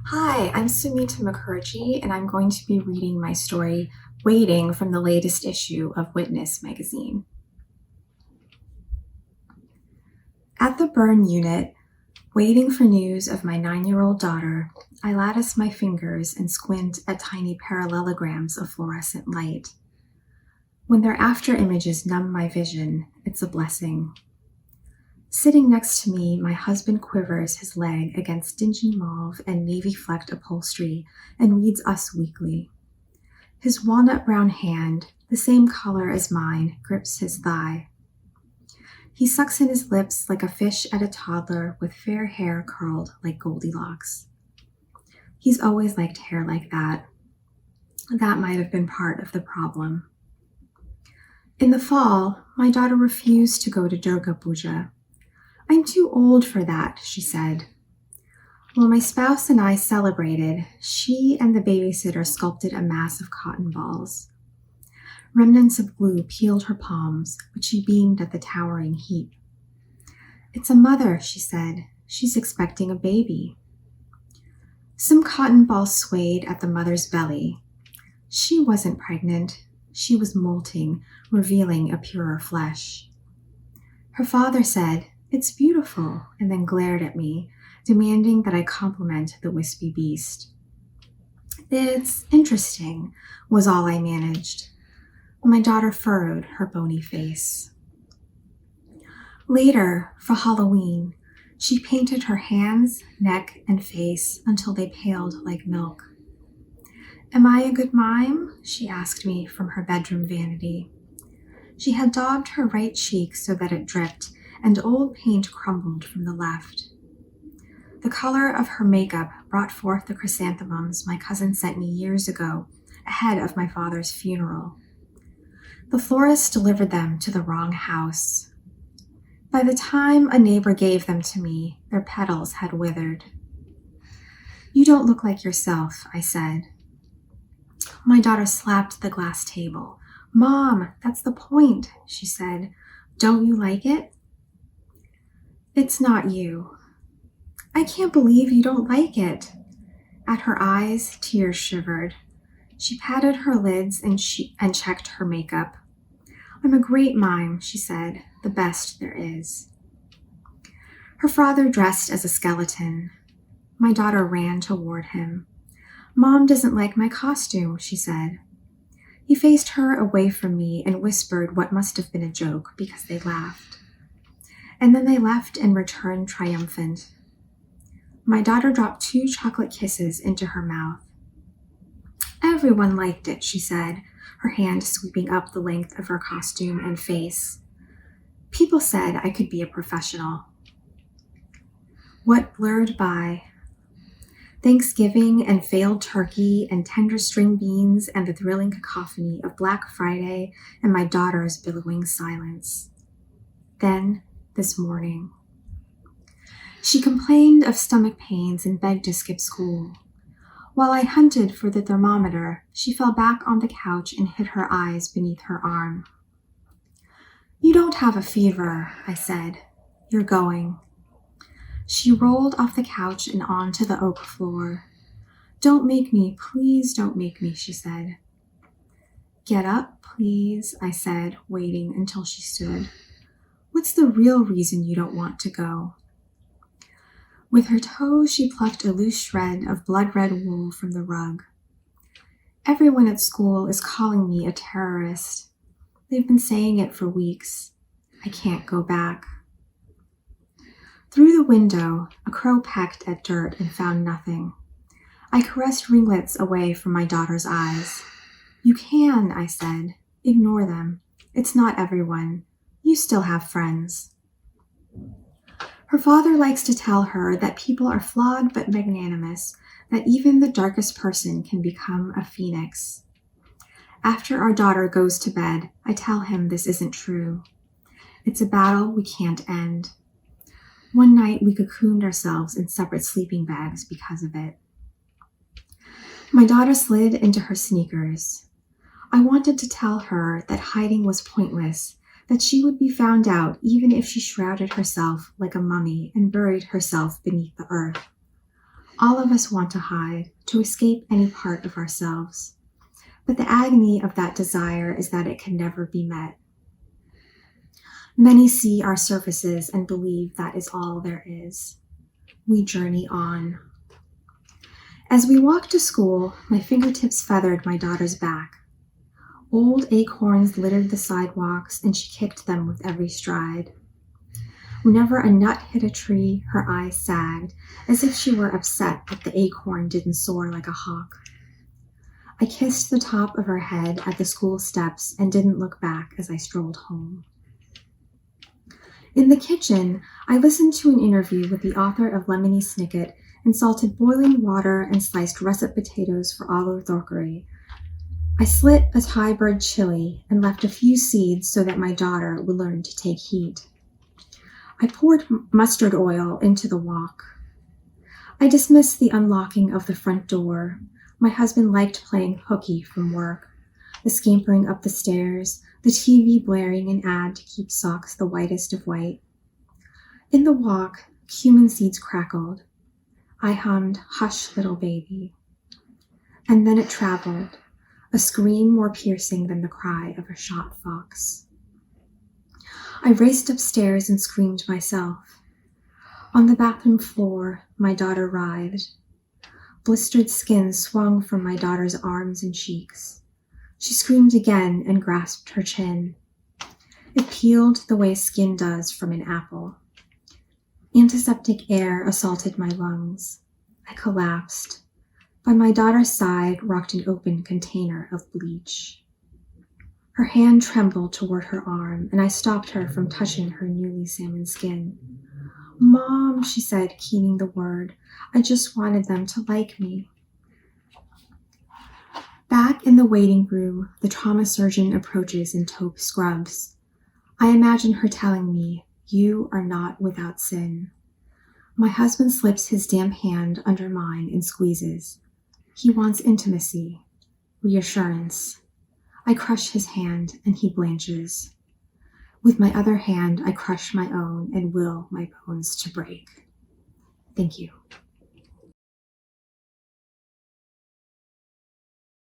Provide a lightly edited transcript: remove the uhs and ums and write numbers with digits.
Hi, I'm Sumita Mukherji, and I'm going to be reading my story, Waiting, from the latest issue of Witness magazine. At the burn unit, waiting for news of my 9-year-old daughter, I lattice my fingers and squint at tiny parallelograms of fluorescent light. When their after images numb my vision, it's a blessing. Sitting next to me, my husband quivers his leg against dingy mauve and navy-flecked upholstery and reads Us Weekly. His walnut-brown hand, the same color as mine, grips his thigh. He sucks in his lips like a fish at a toddler with fair hair curled like Goldilocks. He's always liked hair like that. That might have been part of the problem. In the fall, my daughter refused to go to Durga Puja. I'm too old for that, she said. While my spouse and I celebrated, she and the babysitter sculpted a mass of cotton balls. Remnants of glue peeled her palms, but she beamed at the towering heap. It's a mother, she said. She's expecting a baby. Some cotton balls swayed at the mother's belly. She wasn't pregnant. She was molting, revealing a purer flesh. Her father said, "It's beautiful," and then glared at me, demanding that I compliment the wispy beast. "It's interesting," was all I managed. My daughter furrowed her bony face. Later, for Halloween, she painted her hands, neck, and face until they paled like milk. "Am I a good mime?" she asked me from her bedroom vanity. She had daubed her right cheek so that it dripped, and old paint crumbled from the left. The color of her makeup brought forth the chrysanthemums my cousin sent me years ago, ahead of my father's funeral. The florist delivered them to the wrong house. By the time a neighbor gave them to me, their petals had withered. "You don't look like yourself," I said. My daughter slapped the glass table. "Mom, that's the point," she said. "Don't you like it?" "It's not you." "I can't believe you don't like it." At her eyes, tears shivered. She patted her lids and checked her makeup. "I'm a great mime," she said, "the best there is." Her father dressed as a skeleton. My daughter ran toward him. "Mom doesn't like my costume," she said. He faced her away from me and whispered what must have been a joke because they laughed. And then they left and returned triumphant. My daughter dropped 2 chocolate kisses into her mouth. "Everyone liked it," she said, her hand sweeping up the length of her costume and face. "People said I could be a professional." What blurred by? Thanksgiving and failed turkey and tender string beans and the thrilling cacophony of Black Friday and my daughter's billowing silence. Then, this morning. She complained of stomach pains and begged to skip school. While I hunted for the thermometer, she fell back on the couch and hid her eyes beneath her arm. "You don't have a fever," I said. "You're going." She rolled off the couch and onto the oak floor. "Don't make me, please don't make me," she said. "Get up, please," I said, waiting until she stood. "What's the real reason you don't want to go?" With her toe, she plucked a loose shred of blood-red wool from the rug. "Everyone at school is calling me a terrorist. They've been saying it for weeks. I can't go back." Through the window, a crow pecked at dirt and found nothing. I caressed ringlets away from my daughter's eyes. "You can," I said. "Ignore them. It's not everyone. You still have friends." Her father likes to tell her that people are flawed but magnanimous, that even the darkest person can become a phoenix. After our daughter goes to bed, I tell him this isn't true. It's a battle we can't end. One night we cocooned ourselves in separate sleeping bags because of it. My daughter slid into her sneakers. I wanted to tell her that hiding was pointless, that she would be found out even if she shrouded herself like a mummy and buried herself beneath the earth. All of us want to hide, to escape any part of ourselves. But the agony of that desire is that it can never be met. Many see our surfaces and believe that is all there is. We journey on. As we walked to school, my fingertips feathered my daughter's back. Old acorns littered the sidewalks, and she kicked them with every stride. Whenever a nut hit a tree, her eyes sagged, as if she were upset that the acorn didn't soar like a hawk. I kissed the top of her head at the school steps and didn't look back as I strolled home. In the kitchen, I listened to an interview with the author of Lemony Snicket and salted boiling water and sliced russet potatoes for Oliver Thorkery. I slit a Thai bird chili and left a few seeds so that my daughter would learn to take heat. I poured mustard oil into the wok. I dismissed the unlocking of the front door. My husband liked playing hooky from work, the scampering up the stairs, the TV blaring an ad to keep socks the whitest of white. In the wok, cumin seeds crackled. I hummed Hush, Little Baby. And then it traveled, a scream more piercing than the cry of a shot fox. I raced upstairs and screamed myself. On the bathroom floor, my daughter writhed. Blistered skin swung from my daughter's arms and cheeks. She screamed again and grasped her chin. It peeled the way skin does from an apple. Antiseptic air assaulted my lungs. I collapsed. By my daughter's side rocked an open container of bleach. Her hand trembled toward her arm, and I stopped her from touching her newly salmon skin. "Mom," she said, keening the word, "I just wanted them to like me." Back in the waiting room, the trauma surgeon approaches in taupe scrubs. I imagine her telling me, "You are not without sin." My husband slips his damp hand under mine and squeezes. He wants intimacy, reassurance. I crush his hand and he blanches. With my other hand, I crush my own and will my bones to break. Thank you.